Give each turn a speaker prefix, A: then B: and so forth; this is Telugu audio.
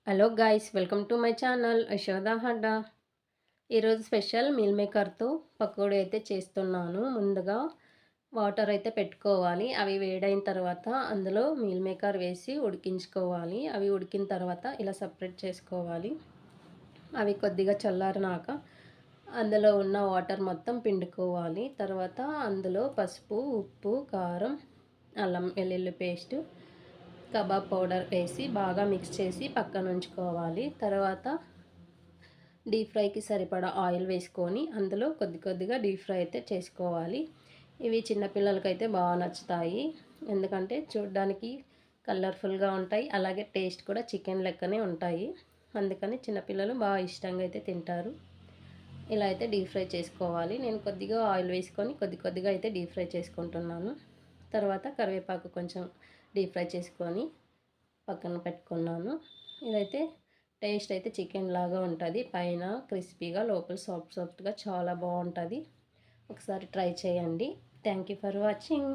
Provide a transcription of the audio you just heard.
A: Hello guys, welcome to my channel Yashoda హడ్డా. ఈరోజు స్పెషల్ మీల్ మేకర్తో పకోడీ అయితే చేస్తున్నాను. ముందుగా వాటర్ అయితే పెట్టుకోవాలి. అవి వేడైన తర్వాత అందులో మీల్ మేకర్ వేసి ఉడికించుకోవాలి. అవి ఉడికిన తర్వాత ఇలా సపరేట్ చేసుకోవాలి. అవి కొద్దిగా చల్లారినాక అందులో ఉన్న వాటర్ మొత్తం పిండుకోవాలి. తర్వాత అందులో పసుపు, ఉప్పు, కారం, అల్లం వెల్లుల్లి పేస్టు, కబాబ్ పౌడర్ వేసి బాగా మిక్స్ చేసి పక్కన ఉంచుకోవాలి. తర్వాత డీప్ ఫ్రైకి సరిపడా ఆయిల్ వేసుకొని అందులో కొద్దిగా డీప్ ఫ్రై అయితే చేసుకోవాలి. ఇవి చిన్నపిల్లలకైతే బాగా నచ్చుతాయి. ఎందుకంటే చూడడానికి కలర్ఫుల్గా ఉంటాయి, అలాగే టేస్ట్ కూడా చికెన్ లెక్కనే ఉంటాయి. అందుకని చిన్నపిల్లలు బాగా ఇష్టంగా అయితే తింటారు. ఇలా అయితే డీప్ ఫ్రై చేసుకోవాలి. నేను కొద్దిగా ఆయిల్ వేసుకొని కొద్దిగా అయితే డీప్ ఫ్రై చేసుకుంటున్నాను. తర్వాత కరివేపాకు కొంచెం డీప్ ఫ్రై చేసుకొని పక్కన పెట్టుకున్నాను. ఇదైతే టేస్ట్ అయితే చికెన్ లాగా ఉంటుంది. పైన క్రిస్పీగా, లోపల సాఫ్ట్గా చాలా బాగుంటుంది. ఒకసారి ట్రై చేయండి. Thank you for watching.